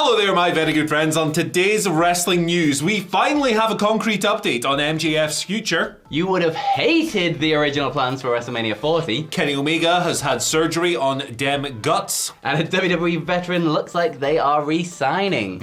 Hello there, my very good friends. On today's wrestling news, we finally have a concrete update on MJF's future. You would have hated the original plans for WrestleMania 40. Kenny Omega has had surgery on dem guts. And a WWE veteran looks like they are re-signing.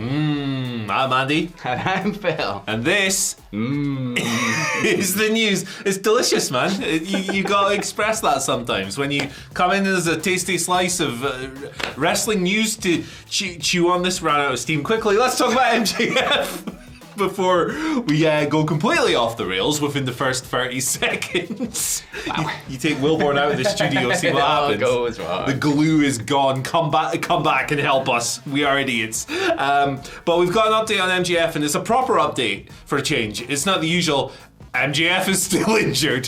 I'm Andy. And I'm Phil. And this is the news. It's delicious, man. You gotta express that sometimes. When you come in as a tasty slice of wrestling news to chew on this, run out of steam quickly. Let's talk about MJF. Before we go completely off the rails within the first 30 seconds. Wow. You take Wilborn out of the studio, see what happens. Goes wrong. The glue is gone. Come back and help us. We are idiots. But we've got an update on MJF, and it's a proper update for a change. It's not the usual MJF is still injured.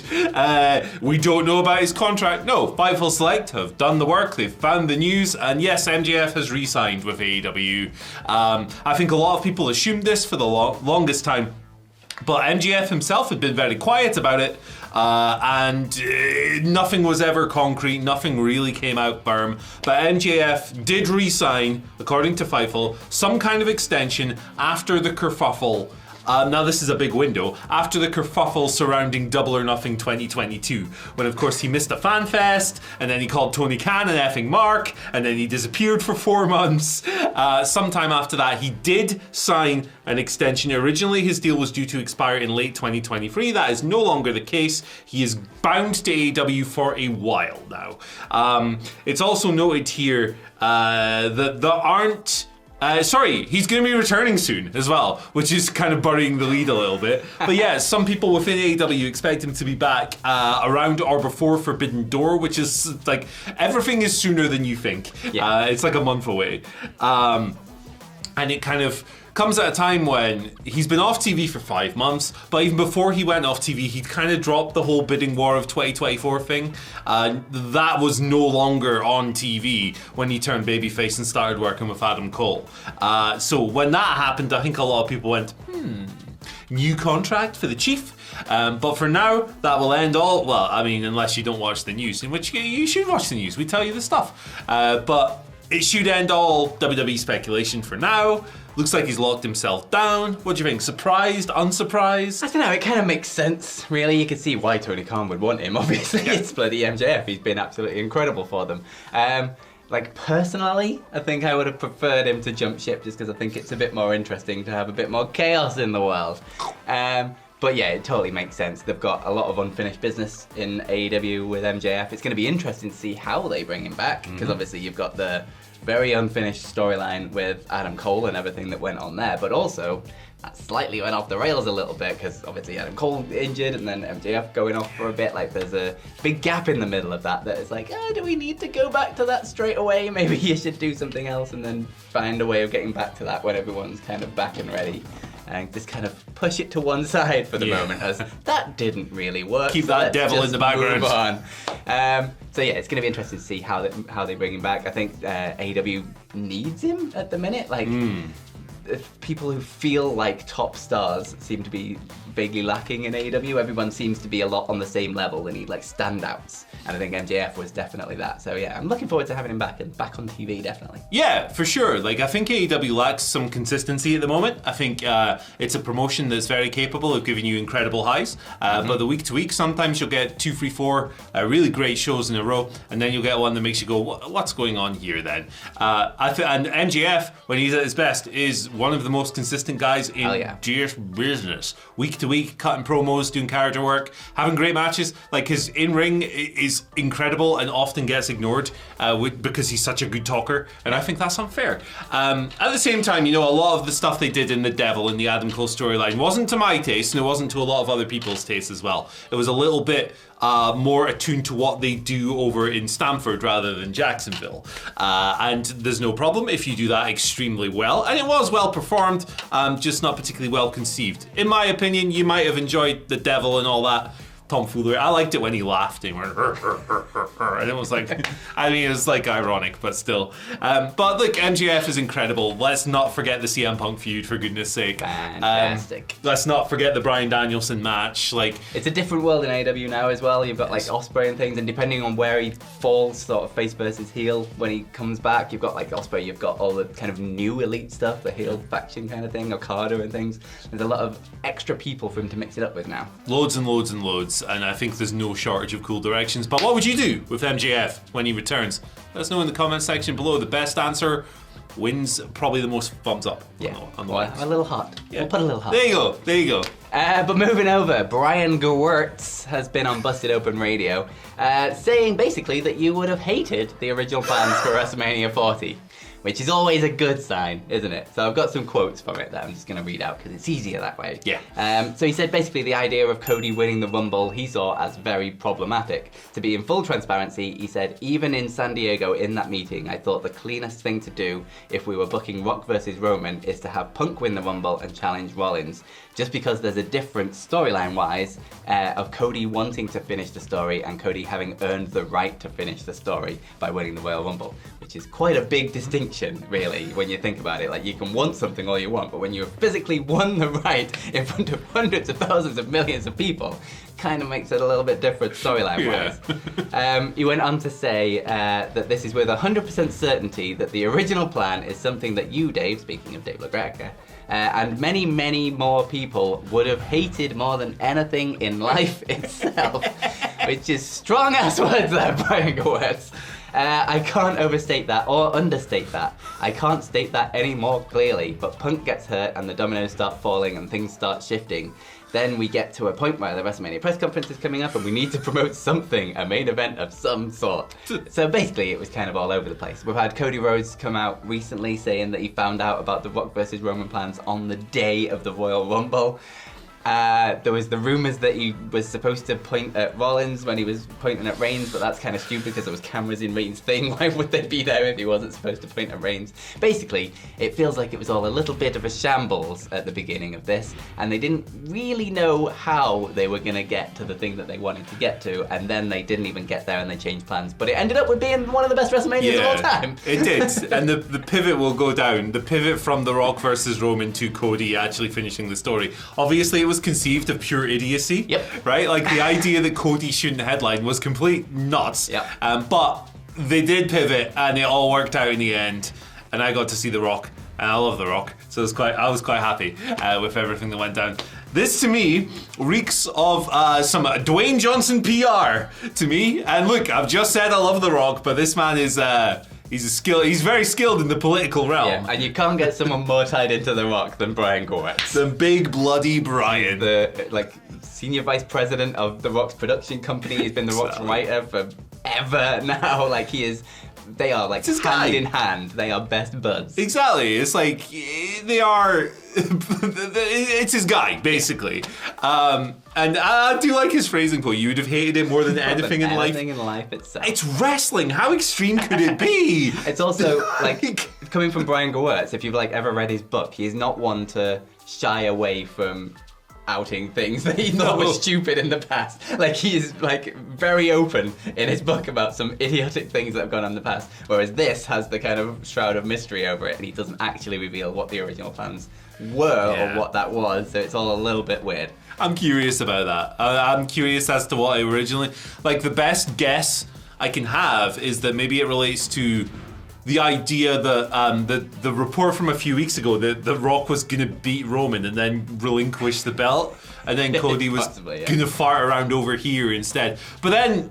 We don't know about his contract. No, Fightful Select have done the work. They've found the news. And yes, MJF has re-signed with AEW. I think a lot of people assumed this for the longest time. But MJF himself had been very quiet about it. And nothing was ever concrete. Nothing really came out firm. But MJF did re-sign, according to Fightful, some kind of extension after the kerfuffle. Now this is a big window. After the kerfuffle surrounding Double or Nothing 2022, when of course he missed a fan fest, and then he called Tony Khan an effing mark, and then he disappeared for 4 months. Sometime after that, he did sign an extension. Originally, his deal was due to expire in late 2023. That is no longer the case. He is bound to AEW for a while now. It's also noted here that there aren't. He's going to be returning soon as well, which is kind of burying the lead a little bit. But yeah, some people within AEW expect him to be back around or before Forbidden Door, which is like, everything is sooner than you think. Yeah. It's like a month away. And it kind of comes at a time when he's been off TV for 5 months, but even before he went off TV, he'd kind of dropped the whole bidding war of 2024 thing. That was no longer on TV when he turned babyface and started working with Adam Cole. So when that happened, I think a lot of people went, new contract for the Chief. But for now, that will end all. Well, I mean, unless you don't watch the news, in which you should watch the news. We tell you the stuff. But it should end all WWE speculation for now. Looks like he's locked himself down. What do you think? Surprised? Unsurprised? I don't know, it kind of makes sense, really. You can see why Tony Khan would want him, obviously. Yeah. It's bloody MJF. He's been absolutely incredible for them. Personally, I think I would have preferred him to jump ship just because I think it's a bit more interesting to have a bit more chaos in the world. But yeah, it totally makes sense. They've got a lot of unfinished business in AEW with MJF. It's going to be interesting to see how they bring him back, because obviously you've got the very unfinished storyline with Adam Cole and everything that went on there, but also that slightly went off the rails a little bit because obviously Adam Cole injured and then MJF going off for a bit. Like, there's a big gap in the middle of that is like, do we need to go back to that straight away? Maybe you should do something else and then find a way of getting back to that when everyone's kind of back and ready. And just kind of push it to one side for the moment, as that didn't really work. Keep that devil in the background. Move on. So yeah, it's going to be interesting to see how they bring him back. I think AEW needs him at the minute. Like, people who feel like top stars seem to be vaguely lacking in AEW. Everyone seems to be a lot on the same level. They need like standouts. And I think MJF was definitely that. So yeah, I'm looking forward to having him back and back on TV, definitely. Yeah, for sure. Like, I think AEW lacks some consistency at the moment. I think it's a promotion that's very capable of giving you incredible highs. But the week to week, sometimes you'll get 2, 3, 4 really great shows in a row. And then you'll get one that makes you go, what's going on here then? And MJF, when he's at his best, is one of the most consistent guys in just business. Week to week, cutting promos, doing character work, having great matches. Like, his in-ring is incredible and often gets ignored because he's such a good talker, and I think that's unfair. At the same time, a lot of the stuff they did in The Devil in the Adam Cole storyline wasn't to my taste, and it wasn't to a lot of other people's taste as well. It was a little bit more attuned to what they do over in Stamford rather than Jacksonville. And there's no problem if you do that extremely well. And it was well performed, just not particularly well conceived. In my opinion, you might have enjoyed The Devil and all that tomfoolery. I liked it when he laughed and he went, and it was like, I mean, it was like ironic, but still. But look, MJF is incredible. Let's not forget the CM Punk feud, for goodness sake. Fantastic. Let's not forget the Bryan Danielson match. Like, it's a different world in AEW now as well. You've got like Ospreay and things, and depending on where he falls, sort of face versus heel, when he comes back, you've got like Ospreay, you've got all the kind of new elite stuff, the heel faction kind of thing, Okada and things. There's a lot of extra people for him to mix it up with now. Loads and loads and loads, and I think there's no shortage of cool directions. But what would you do with MJF when he returns? Let us know in the comment section below. The best answer wins probably the most thumbs up. Yeah, on the a little heart. Yeah. We'll put a little heart. There you go. But moving over, Brian Gewirtz has been on Busted Open Radio, saying basically that you would have hated the original plans for WrestleMania 40. Which is always a good sign, isn't it? So I've got some quotes from it that I'm just going to read out because it's easier that way. Yeah. So he said basically the idea of Cody winning the Rumble he saw as very problematic. To be in full transparency, he said, even in San Diego in that meeting, I thought the cleanest thing to do if we were booking Rock versus Roman is to have Punk win the Rumble and challenge Rollins. Just because there's a difference storyline-wise of Cody wanting to finish the story and Cody having earned the right to finish the story by winning the Royal Rumble, which is quite a big distinction, really, when you think about it. Like, you can want something all you want, but when you physically won the right in front of hundreds of thousands of millions of people, kind of makes it a little bit different storyline-wise. Yeah. He went on to say that this is with 100% certainty that the original plan is something that you, Dave, speaking of Dave LaGreca, and many, many more people would have hated more than anything in life itself. Which is strong-ass words there, Brian Gewirtz. I can't overstate that or understate that. I can't state that any more clearly, but Punk gets hurt and the dominoes start falling and things start shifting. Then we get to a point where the WrestleMania press conference is coming up and we need to promote something, a main event of some sort. So basically it was kind of all over the place. We've had Cody Rhodes come out recently saying that he found out about the Rock versus Roman plans on the day of the Royal Rumble. There was the rumours that he was supposed to point at Rollins when he was pointing at Reigns, but that's kind of stupid because there was cameras in Reigns' thing. Why would they be there if he wasn't supposed to point at Reigns? Basically, it feels like it was all a little bit of a shambles at the beginning of this, and they didn't really know how they were going to get to the thing that they wanted to get to, and then they didn't even get there and they changed plans. But it ended up with being one of the best WrestleManias of all time. It did, and the pivot will go down. The pivot from The Rock versus Roman to Cody actually finishing the story. Obviously, it was conceived of pure idiocy, right? Like, the idea that Cody shouldn't headline was complete nuts. But they did pivot, and it all worked out in the end. And I got to see The Rock, and I love The Rock, so I was quite happy with everything that went down. This, to me, reeks of some Dwayne Johnson PR to me. And look, I've just said I love The Rock, but this man is he's very skilled in the political realm. Yeah, and you can't get someone more tied into The Rock than Brian Gewirtz. The big bloody Brian. The senior vice president of The Rock's production company. He's been The Rock's writer forever now. Like, they are like hand in hand. They are best buds. Exactly. It's like they are. It's his guy, basically. And I do like his phrasing, Paul. You would have hated him more than anything in life. Anything in life itself. It's wrestling. How extreme could it be? It's also like coming from Brian Gewirtz. If you've ever read his book, he's not one to shy away from outing things that he thought were stupid in the past. Like, he's very open in his book about some idiotic things that have gone on in the past, whereas this has the kind of shroud of mystery over it, and he doesn't actually reveal what the original plans were or what that was, so it's all a little bit weird. I'm curious about that. I'm curious as to what I originally... the best guess I can have is that maybe it relates to the idea that the report from a few weeks ago that The Rock was going to beat Roman and then relinquish the belt, and then Cody was going to fart around over here instead. But then,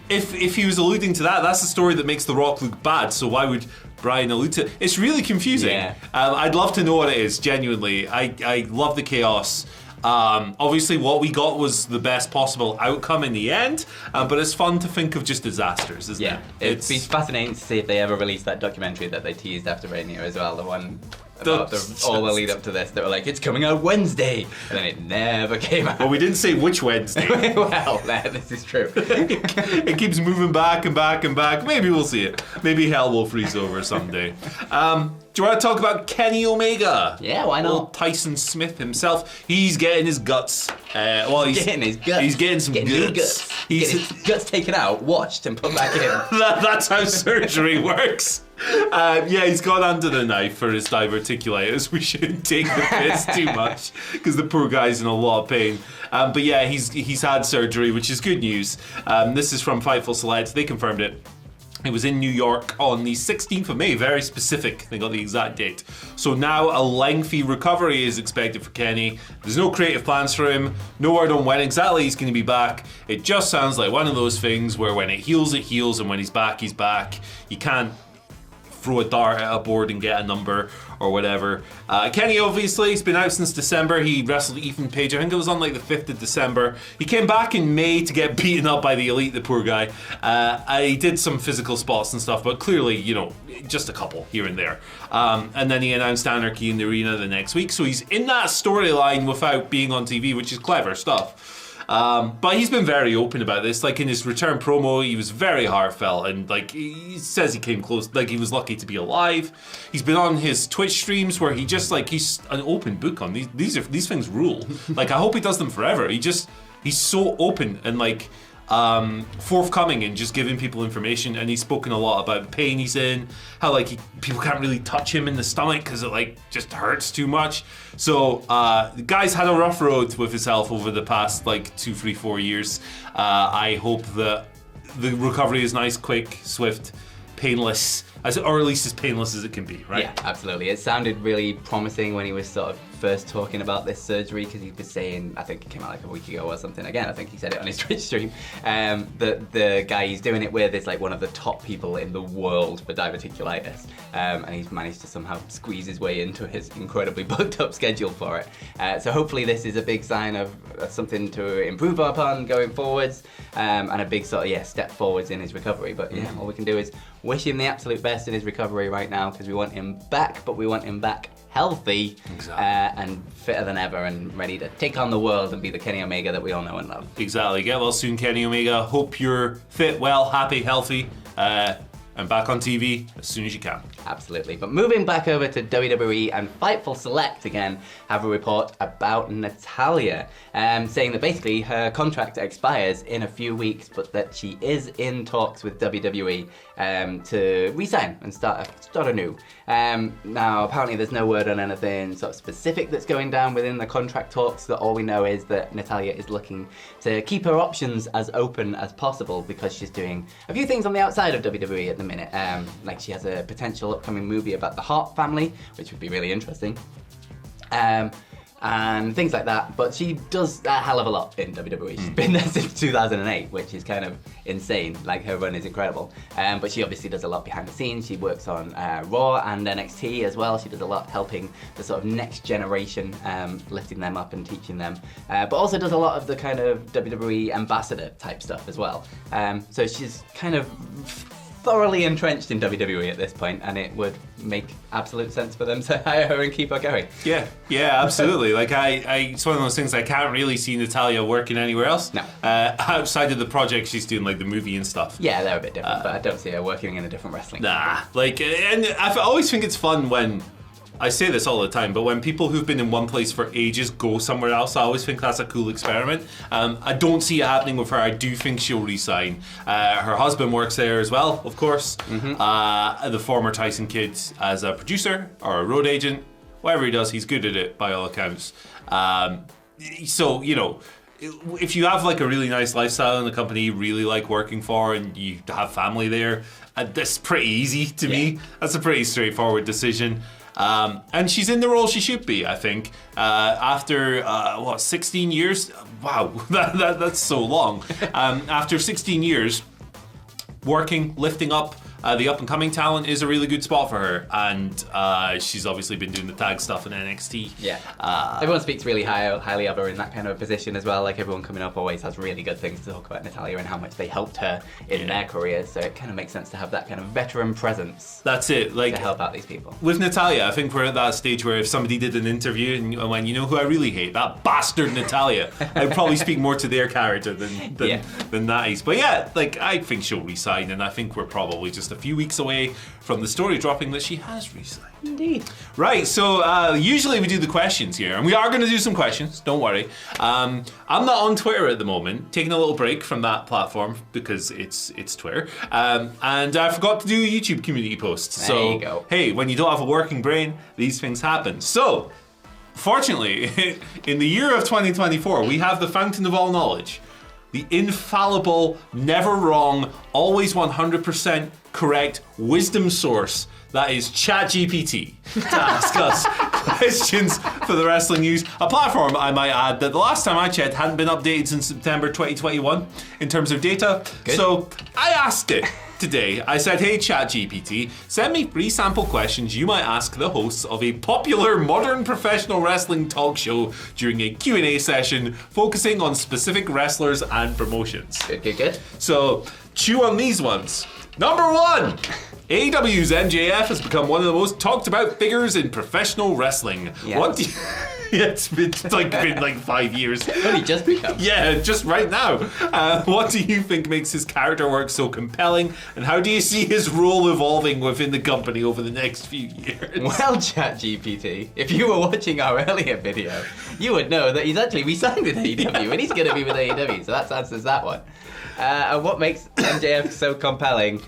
if he was alluding to that, that's the story that makes The Rock look bad, so why would Brian allude to it? It's really confusing. Yeah. I'd love to know what it is, genuinely. I love the chaos. Obviously what we got was the best possible outcome in the end, but it's fun to think of just disasters, isn't it? It'd be fascinating to see if they ever release that documentary that they teased after Mania as well, the one about all the lead up to this. They were like, it's coming out Wednesday, and then it never came out. Well, we didn't say which Wednesday. Well, this is true. It keeps moving back and back and back. Maybe we'll see it. Maybe hell will freeze over someday. Do you want to talk about Kenny Omega? Yeah, why not? Old Tyson Smith himself. He's getting his guts. He's getting his guts. He's getting some new guts. He's getting his guts taken out, washed, and put back in. That's how surgery works. He's gone under the knife for his diverticulitis. We shouldn't take the piss too much because the poor guy's in a lot of pain. But yeah, he's had surgery, which is good news. This is from Fightful Select. They confirmed it. It was in New York on the 16th of May, very specific. They got the exact date. So now a lengthy recovery is expected for Kenny. There's no creative plans for him. No word on when exactly he's going to be back. It just sounds like one of those things where when it heals, and when he's back, he's back. You can't throw a dart at a board and get a number or whatever. Kenny, obviously, he's been out since December. He wrestled Ethan Page. I think it was on like the 5th of December. He came back in May to get beaten up by the Elite, the poor guy. He did some physical spots and stuff, but clearly, just a couple here and there. And then he announced Anarchy in the Arena the next week. So he's in that storyline without being on TV, which is clever stuff. But he's been very open about this. Like in his return promo, he was very heartfelt and like he says he came close, like he was lucky to be alive. He's been on his Twitch streams where he's an open book on these things rule. Like I hope he does them forever. He's so open and like forthcoming and just giving people information, and he's spoken a lot about the pain he's in, how like people can't really touch him in the stomach because it like just hurts too much. So the guy's had a rough road with his health over the past like 2, 3, 4 years. I hope that the recovery is nice, quick, swift, painless, or at least as painless as it can be, right? Yeah, absolutely. It sounded really promising when he was sort of first talking about this surgery, because he was saying, I think it came out like a week ago or something, again, I think he said it on his Twitch stream, that the guy he's doing it with is like one of the top people in the world for diverticulitis, and he's managed to somehow squeeze his way into his incredibly booked up schedule for it. So hopefully this is a big sign of something to improve upon going forwards, and a big sort of step forwards in his recovery. But yeah, all we can do is wish him the absolute best in his recovery right now, because we want him back, but we want him back healthy, and fitter than ever, and ready to take on the world and be the Kenny Omega that we all know and love. Exactly. Get well soon, Kenny Omega. Hope you're fit, well, happy, healthy, and back on TV as soon as you can. Absolutely. But moving back over to WWE, and Fightful Select again have a report about Natalya, saying that basically her contract expires in a few weeks, but that she is in talks with WWE to re-sign and start anew. Now, apparently there's no word on anything sort of specific that's going down within the contract talks. That all we know is that Natalya is looking to keep her options as open as possible, because she's doing a few things on the outside of WWE at the minute. Like she has a potential upcoming movie about the Hart family, which would be really interesting. And things like that, but she does a hell of a lot in WWE. She's been there since 2008, which is kind of insane. Like, her run is incredible. But she obviously does a lot behind the scenes. She works on Raw and NXT as well. She does a lot helping the sort of next generation, lifting them up and teaching them. But also does a lot of the kind of WWE ambassador type stuff as well. So she's kind of thoroughly entrenched in WWE at this point, and it would make absolute sense for them to hire her and keep her going. Yeah, absolutely. Like it's one of those things I can't really see Natalya working anywhere else. No. Outside of the project she's doing, like the movie and stuff. Yeah, they're a bit different, but I don't see her working in a different wrestling. Nah, like, and I always think it's fun when, I say this all the time, but when people who've been in one place for ages go somewhere else, I always think that's a cool experiment. I don't see it happening with her. I do think she'll resign. Her husband works there as well, of course. The former Tyson Kid as a producer or a road agent. Whatever he does, he's good at it by all accounts. So, if you have like a really nice lifestyle in the company you really like working for, and you have family there, that's pretty easy to me. That's a pretty straightforward decision. And she's in the role she should be, I think. After 16 years? Wow, that's so long. After 16 years working, lifting up the up-and-coming talent is a really good spot for her, and she's obviously been doing the tag stuff in NXT. Yeah. Everyone speaks really highly of her in that kind of a position as well. Like, everyone coming up always has really good things to talk about Natalya and how much they helped her in their careers, so it kind of makes sense to have that kind of veteran presence. That's it. Like, to help out these people. With Natalya, I think we're at that stage where if somebody did an interview and went, you know who I really hate? That bastard Natalya. I'd probably speak more to their character than Natty's. But yeah, like, I think she'll resign, and I think we're probably just a few weeks away from the story dropping that she has resigned. Indeed. Right, so usually we do the questions here, and we are going to do some questions, don't worry. I'm not on Twitter at the moment, taking a little break from that platform because it's Twitter. And I forgot to do a YouTube community post. There you go. Hey, when you don't have a working brain, these things happen. So, fortunately, in the year of 2024, we have the fountain of all knowledge. The infallible, never wrong, always 100% correct wisdom source that is ChatGPT to ask us questions for the wrestling news. A platform, I might add, that the last time I checked hadn't been updated since September 2021 in terms of data. Good. So I asked it today. I said, hey ChatGPT, send me 3 sample questions you might ask the hosts of a popular modern professional wrestling talk show during a Q&A session focusing on specific wrestlers and promotions. Good. So chew on these ones. Number 1. AEW's MJF has become one of the most talked about figures in professional wrestling. Yeah. What do you... Yeah, it's been like 5 years. Only just become. Yeah, just right now. What do you think makes his character work so compelling, and how do you see his role evolving within the company over the next few years? Well, ChatGPT, if you were watching our earlier video, you would know that he's actually re-signed with AEW, and he's going to be with AEW, so that answers that one. And what makes MJF so compelling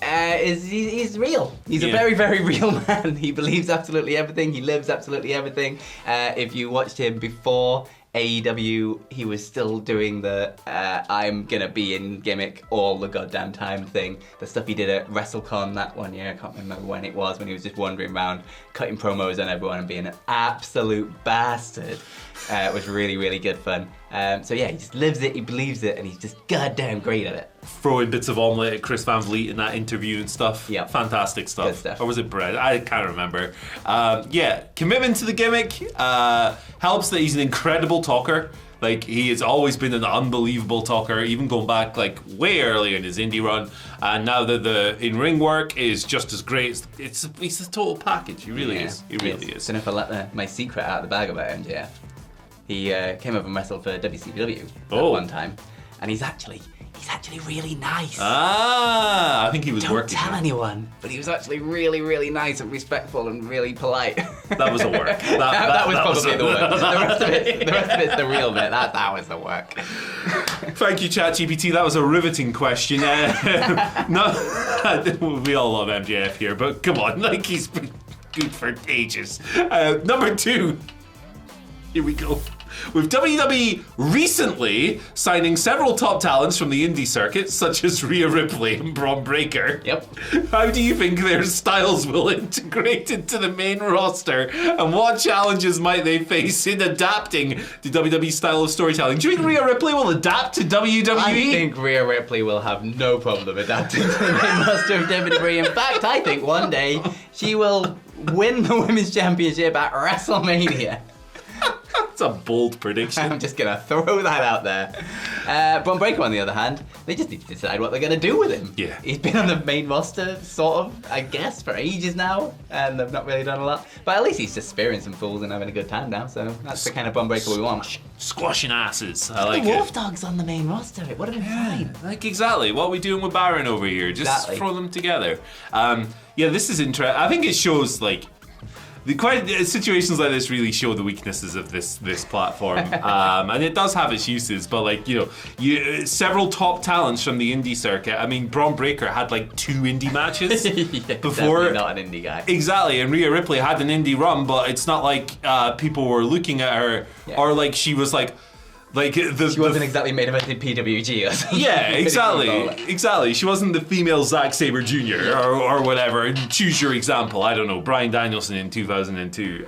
is he's real. He's a very, very real man. He believes absolutely everything. He lives absolutely everything. If you watched him before AEW, he was still doing the I'm gonna be in gimmick all the goddamn time thing. The stuff he did at WrestleCon that one year, I can't remember when it was, when he was just wandering around cutting promos on everyone and being an absolute bastard. It was really, really good fun. So yeah, he just lives it, he believes it, and he's just goddamn great at it. Throwing bits of omelette at Chris Van Vliet in that interview and stuff. Yeah. Fantastic stuff. Good stuff. Or was it bread? I can't remember. Yeah, commitment to the gimmick helps that he's an incredible talker. Like, he has always been an unbelievable talker, even going back like way early in his indie run. And now that the in-ring work is just as great, he's a total package. He really is. He really is. And if I let my secret out of the bag about MJF, he came over and wrestled for WCW at one time, and he's actually really nice. I think he was working. Don't tell anyone, but he was actually really, really nice and respectful and really polite. That was the work. That was probably the work. The rest of it's the real bit. That was the work. Thank you, ChatGPT. That was a riveting question. No, we all love MJF here, but come on, like, he's been good for ages. Number 2. Here we go. With WWE recently signing several top talents from the indie circuit, such as Rhea Ripley and Braun Breaker. Yep. How do you think their styles will integrate into the main roster, and what challenges might they face in adapting to WWE style of storytelling? Do you think Rhea Ripley will adapt to WWE? I think Rhea Ripley will have no problem adapting to the main roster of WWE. In fact, I think one day she will win the Women's Championship at WrestleMania. That's a bold prediction. I'm just going to throw that out there. Braun Breaker, on the other hand, they just need to decide what they're going to do with him. Yeah. He's been on the main roster, sort of, I guess, for ages now, and they've not really done a lot. But at least he's just spearing some fools and having a good time now, so that's the kind of Braun Breaker we want. Squashing asses. I like the Wolf Dogs on the main roster. It would have been fine. Like, exactly. What are we doing with Baron over here? Just throw them together. Yeah, this is interesting. I think it shows, like, situations like this really show the weaknesses of this platform, and it does have its uses. But, like, several top talents from the indie circuit. I mean, Braun Breaker had like 2 indie matches before. Not an indie guy. Exactly, and Rhea Ripley had an indie run, but it's not like people were looking at her or like she was like. She wasn't exactly made of a PWG or something. Yeah, exactly. She wasn't the female Zack Sabre Jr. or whatever. Choose your example. I don't know, Bryan Danielson in 2002.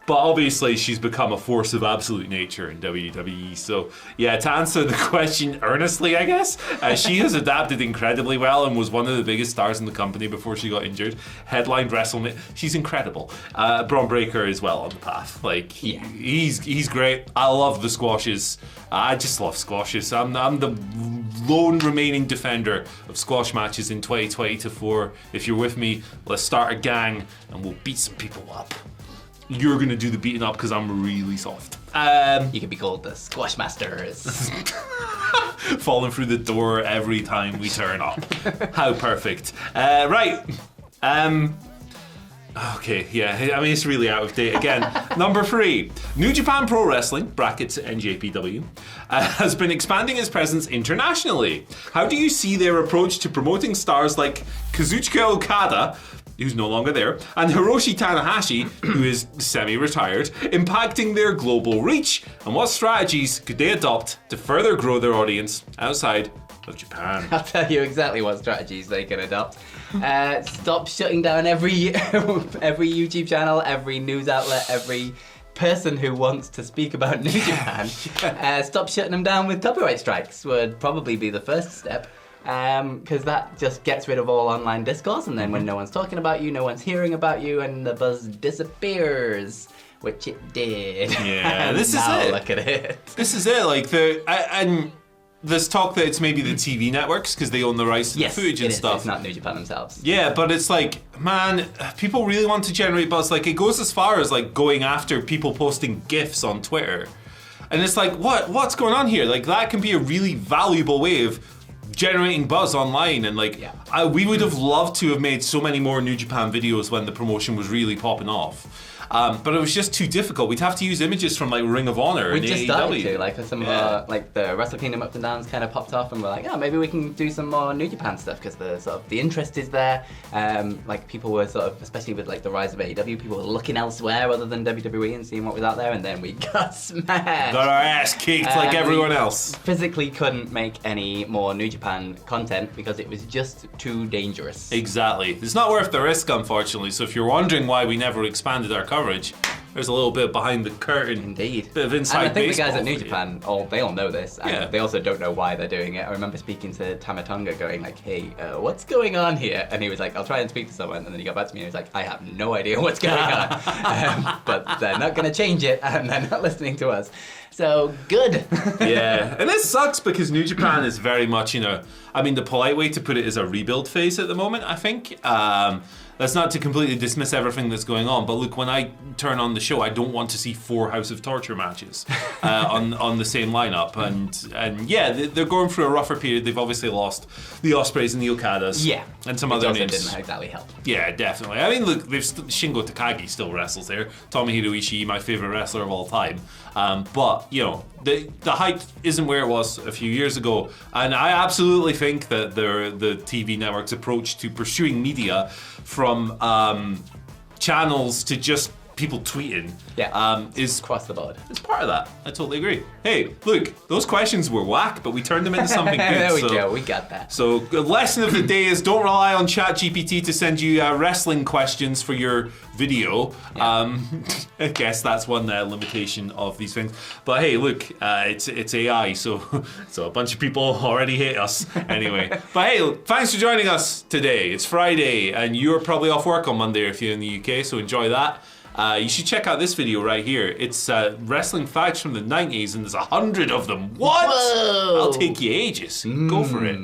But obviously, she's become a force of absolute nature in WWE. So, yeah, to answer the question earnestly, I guess, she has adapted incredibly well and was one of the biggest stars in the company before she got injured. Headlined WrestleMania. She's incredible. Braun Breaker is well on the path. Like, he's great. I love the squashes. I just love squashes. I'm the lone remaining defender of squash matches in 2024. If you're with me, let's start a gang and we'll beat some people up. You're going to do the beating up because I'm really soft. You could be called the Squash Masters. Falling through the door every time we turn up. How perfect. Right. Okay, yeah, I mean, it's really out of date again. Number 3, New Japan Pro Wrestling, brackets NJPW, has been expanding its presence internationally. How do you see their approach to promoting stars like Kazuchika Okada, who's no longer there, and Hiroshi Tanahashi, who is semi-retired, impacting their global reach? And what strategies could they adopt to further grow their audience outside of Japan? I'll tell you exactly what strategies they can adopt. Stop shutting down every YouTube channel, every news outlet, every person who wants to speak about New Japan. Stop shutting them down with copyright strikes would probably be the first step. Because that just gets rid of all online discourse, and then when no one's talking about you, no one's hearing about you, and the buzz disappears, which it did. Yeah, this is now it. Look at it. This is it. Like and there's talk that it's maybe the TV networks because they own the rights to the footage and stuff. It's not New Japan themselves. Yeah, but it's like, man, people really want to generate buzz. Like, it goes as far as like going after people posting GIFs on Twitter, and it's like, what's going on here? Like, that can be a really valuable way of generating buzz online, and like we would have loved to have made so many more New Japan videos when the promotion was really popping off. But it was just too difficult. We'd have to use images from like Ring of Honor We and just AEW. started to, like some of our, like the Wrestle Kingdom ups and downs kind of popped off, and we're like, oh, maybe we can do some more New Japan stuff because the sort of the interest is there. Like people were sort of, especially with like the rise of AEW, people were looking elsewhere other than WWE and seeing what was out there, and then we got smashed. Got our ass kicked like everyone else. Physically couldn't make any more New Japan content because it was just too dangerous. Exactly. It's not worth the risk, unfortunately. So if you're wondering why we never expanded our coverage, there's a little bit behind the curtain. Indeed. Bit of inside and I think baseball the guys at New for you. Japan, they all know this. And they also don't know why they're doing it. I remember speaking to Tamatonga going like, hey, what's going on here? And he was like, I'll try and speak to someone. And then he got back to me and he was like, I have no idea what's going on. But they're not going to change it and they're not listening to us. So, good. Yeah, and this sucks because New Japan is very much, I mean, the polite way to put it is a rebuild phase at the moment, I think. That's not to completely dismiss everything that's going on, but look, when I turn on the show, I don't want to see 4 House of Torture matches on the same lineup. And yeah, they're going through a rougher period. They've obviously lost the Ospreys and the Okadas. Yeah. And some Which other also names. didn't exactly help. Yeah, definitely. I mean, look, Shingo Takagi still wrestles there. Tomohiro Ishii, my favorite wrestler of all time. But, the hype isn't where it was a few years ago. And I absolutely think that the TV network's approach to pursuing media from channels to just people tweeting is Across the board. It's part of that. I totally agree. Hey, look, those questions were whack, but we turned them into something good. There we go, we got that. So the lesson of the day is don't rely on ChatGPT to send you wrestling questions for your video. Yeah. I guess that's one limitation of these things. But hey, look, it's AI, so a bunch of people already hate us anyway. But hey, thanks for joining us today. It's Friday, and you're probably off work on Monday if you're in the UK, so enjoy that. You should check out this video right here. It's wrestling facts from the 90s, and there's 100 of them. What? Whoa. I'll take you ages. Go for it.